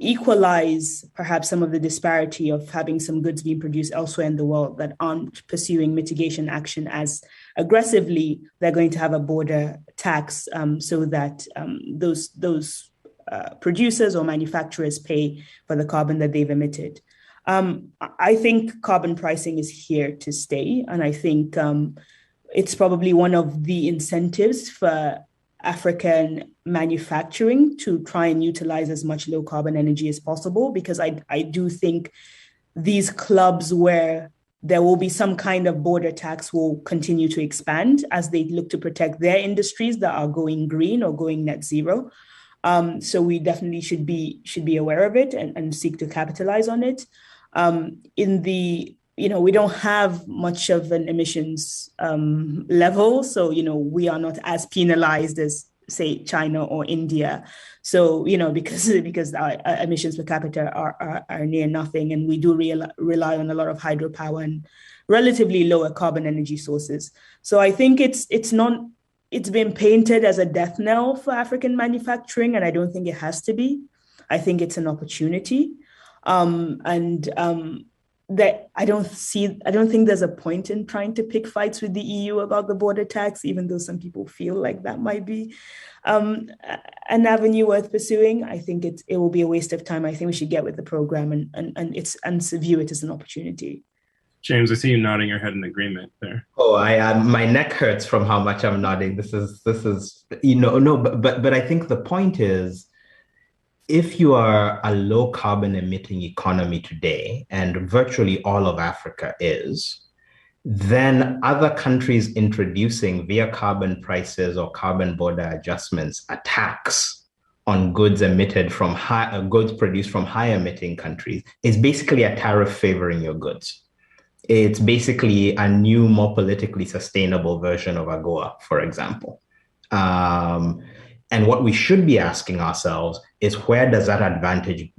S3: equalize perhaps some of the disparity of having some goods being produced elsewhere in the world that aren't pursuing mitigation action as aggressively, they're going to have a border tax so that those producers or manufacturers pay for the carbon that they've emitted. I think carbon pricing is here to stay. And I think it's probably one of the incentives for African manufacturing to try and utilize as much low carbon energy as possible, because I do think these clubs where there will be some kind of border tax will continue to expand as they look to protect their industries that are going green or going net zero. So we definitely should be aware of it and seek to capitalize on it. We don't have much of an emissions level. So, we are not as penalized as, say, China or India. So, because our emissions per capita are near nothing, and we do rely on a lot of hydropower and relatively lower carbon energy sources. So I think it's been painted as a death knell for African manufacturing, and I don't think it has to be. I think it's an opportunity. That I don't think there's a point in trying to pick fights with the EU about the border tax, even though some people feel like that might be an avenue worth pursuing. I think it will be a waste of time. I think we should get with the program and view it as an opportunity.
S1: James, I see you nodding your head in agreement there.
S2: Oh, my neck hurts from how much I'm nodding. This is no, but I think the point is, if you are a low carbon emitting economy today, and virtually all of Africa is, then other countries introducing via carbon prices or carbon border adjustments a tax on goods emitted from goods produced from high emitting countries is basically a tariff favoring your goods. It's basically a new, more politically sustainable version of AGOA, for example. And what we should be asking ourselves is, where is that advantage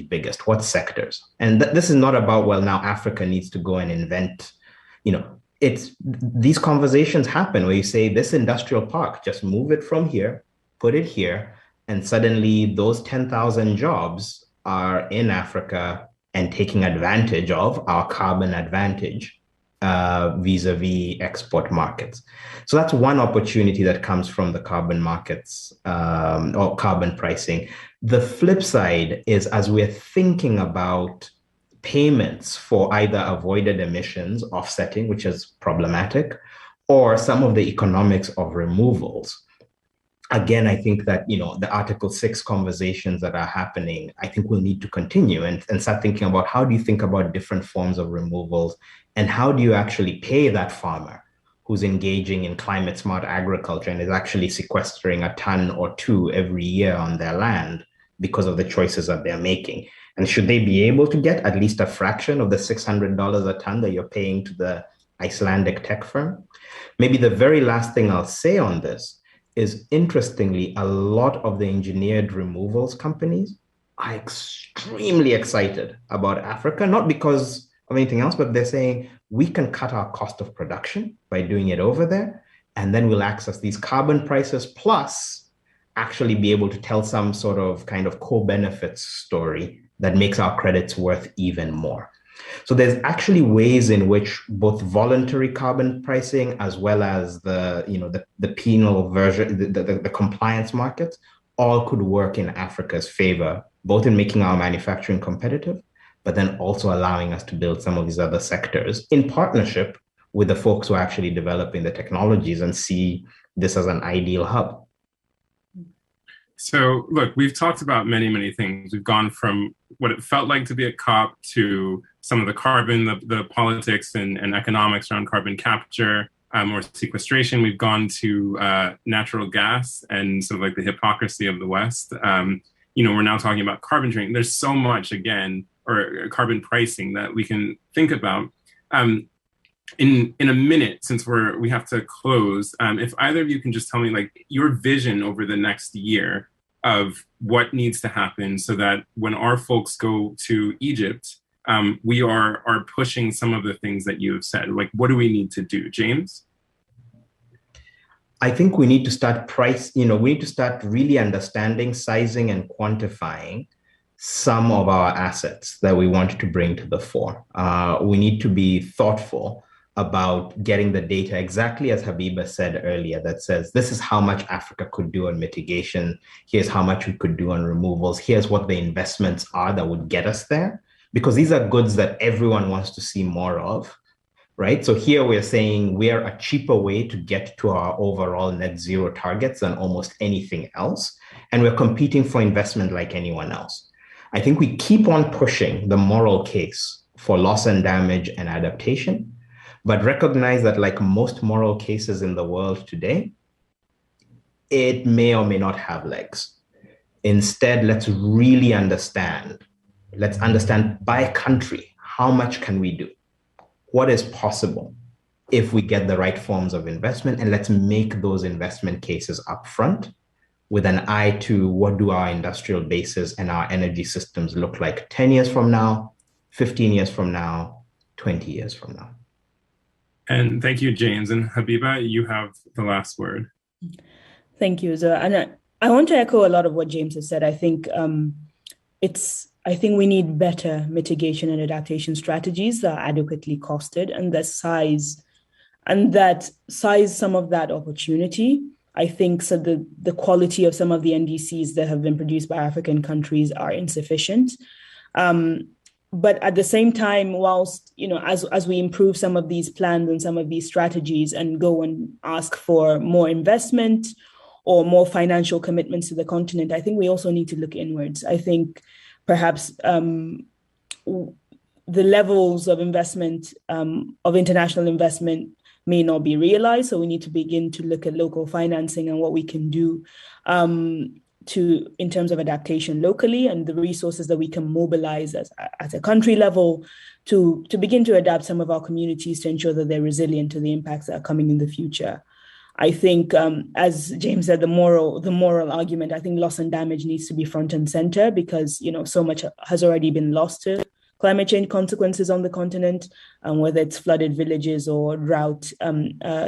S2: biggest? What sectors? And this is not about, well, now Africa needs to go and invent, these conversations happen where you say, this industrial park, just move it from here, put it here, and suddenly those 10,000 jobs are in Africa and taking advantage of our carbon advantage vis-a-vis export markets. So that's one opportunity that comes from the carbon markets or carbon pricing. The flip side is, as we're thinking about payments for either avoided emissions offsetting, which is problematic, or some of the economics of removals, again, I think that, the Article 6 conversations that are happening, I think we'll need to continue and start thinking about how do you think about different forms of removals and how do you actually pay that farmer who's engaging in climate smart agriculture and is actually sequestering a ton or two every year on their land because of the choices that they're making. And should they be able to get at least a fraction of the $600 a ton that you're paying to the Icelandic tech firm? Maybe the very last thing I'll say on this is, interestingly, a lot of the engineered removals companies are extremely excited about Africa, not because of anything else, but they're saying we can cut our cost of production by doing it over there, and then we'll access these carbon prices, plus actually be able to tell some sort of kind of co-benefits story that makes our credits worth even more. So there's actually ways in which both voluntary carbon pricing as well as the penal version, the compliance markets, all could work in Africa's favor, both in making our manufacturing competitive, but then also allowing us to build some of these other sectors in partnership with the folks who are actually developing the technologies and see this as an ideal hub.
S1: So look, we've talked about many, many things. We've gone from what it felt like to be a COP to some of the carbon, the politics and economics around carbon capture or sequestration. We've gone to natural gas and sort of like the hypocrisy of the West. We're now talking about carbon trading. There's so much, again, or carbon pricing that we can think about. In a minute, since we have to close, if either of you can just tell me like your vision over the next year of what needs to happen so that when our folks go to Egypt, we are pushing some of the things that you have said. Like, what do we need to do, James?
S2: I think we need to start we need to start really understanding, sizing, and quantifying some of our assets that we want to bring to the fore. We need to be thoughtful about getting the data exactly as Habiba said earlier, that says, this is how much Africa could do on mitigation. Here's how much we could do on removals. Here's what the investments are that would get us there, because these are goods that everyone wants to see more of, right? So here we're saying we're a cheaper way to get to our overall net zero targets than almost anything else. And we're competing for investment like anyone else. I think we keep on pushing the moral case for loss and damage and adaptation, but recognize that, like most moral cases in the world today, it may or may not have legs. Instead, let's really understand. Let's understand by country, how much can we do? What is possible if we get the right forms of investment? And let's make those investment cases upfront with an eye to what do our industrial bases and our energy systems look like 10 years from now, 15 years from now, 20 years from now.
S3: And
S1: thank you, James. And Habiba, you have the last word.
S3: Thank you, Zoe. And I want to echo a lot of what James has said. I think I think we need better mitigation and adaptation strategies that are adequately costed and that size some of that opportunity. I think so the quality of some of the NDCs that have been produced by African countries are insufficient. But at the same time, whilst, as we improve some of these plans and some of these strategies and go and ask for more investment or more financial commitments to the continent, I think we also need to look inwards. I think perhaps the levels of investment, of international investment, may not be realized. So we need to begin to look at local financing and what we can do in terms of adaptation locally and the resources that we can mobilize at a country level to begin to adapt some of our communities to ensure that they're resilient to the impacts that are coming in the future. I think, as James said, the moral argument, I think loss and damage needs to be front and center because, so much has already been lost to climate change consequences on the continent, whether it's flooded villages or drought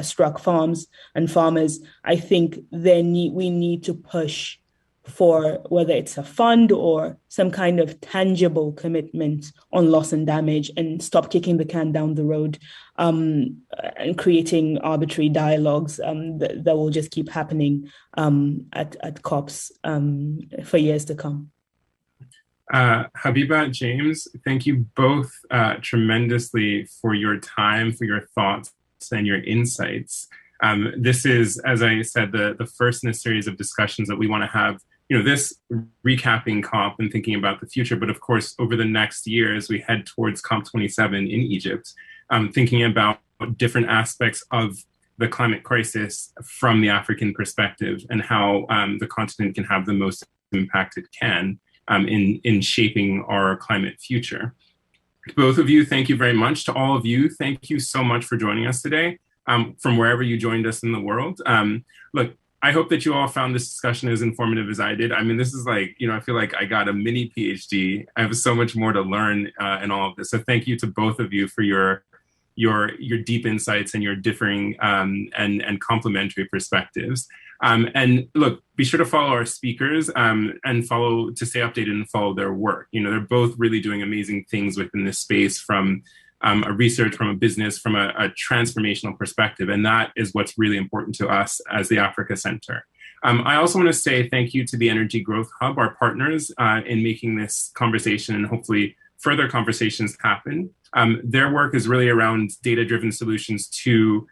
S3: struck farms and farmers. I think we need to push for whether it's a fund or some kind of tangible commitment on loss and damage and stop kicking the can down the road and creating arbitrary dialogues that will just keep happening at COPs for years to come.
S1: Habiba, James, thank you both tremendously for your time, for your thoughts and your insights. This is, as I said, the first in a series of discussions that we want to have, this recapping COP and thinking about the future. But of course, over the next year, as we head towards COP27 in Egypt, thinking about different aspects of the climate crisis from the African perspective and how the continent can have the most impact it can in shaping our climate future. To both of you, thank you very much. To all of you, thank you so much for joining us today from wherever you joined us in the world. Look, I hope that you all found this discussion as informative as I did. I mean, this is like, I feel like I got a mini PhD. I have so much more to learn in all of this. So thank you to both of you for your deep insights and your differing and complementary perspectives. And look, be sure to follow our speakers and to stay updated and follow their work. They're both really doing amazing things within this space from a research, from a business, from a transformational perspective. And that is what's really important to us as the Africa Center. I also want to say thank you to the Energy Growth Hub, our partners in making this conversation and hopefully further conversations happen. Their work is really around data-driven solutions to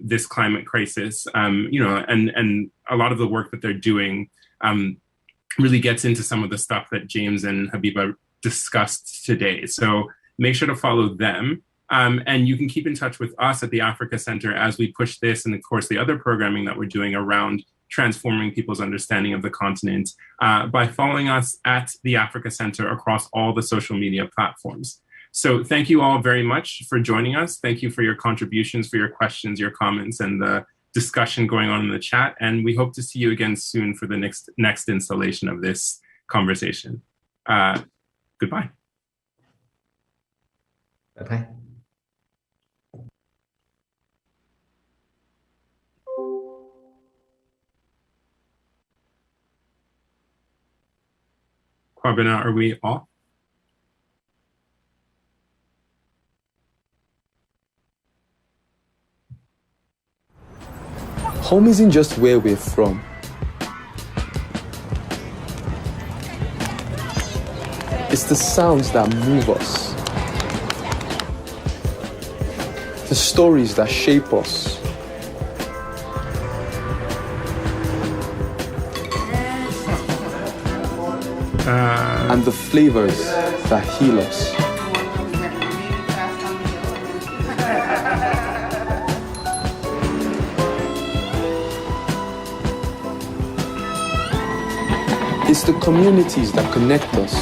S1: this climate crisis, and a lot of the work that they're doing really gets into some of the stuff that James and Habiba discussed today. So make sure to follow them. And you can keep in touch with us at the Africa Center as we push this and, of course, the other programming that we're doing around transforming people's understanding of the continent by following us at the Africa Center across all the social media platforms. So thank you all very much for joining us. Thank you for your contributions, for your questions, your comments, and the discussion going on in the chat. And we hope to see you again soon for the next installation of this conversation. Goodbye.
S2: Bye-bye.
S1: Kwabena, are we off?
S4: Home isn't just where we're from. It's the sounds that move us, the stories that shape us, and the flavors that heal us. It's the communities that connect us,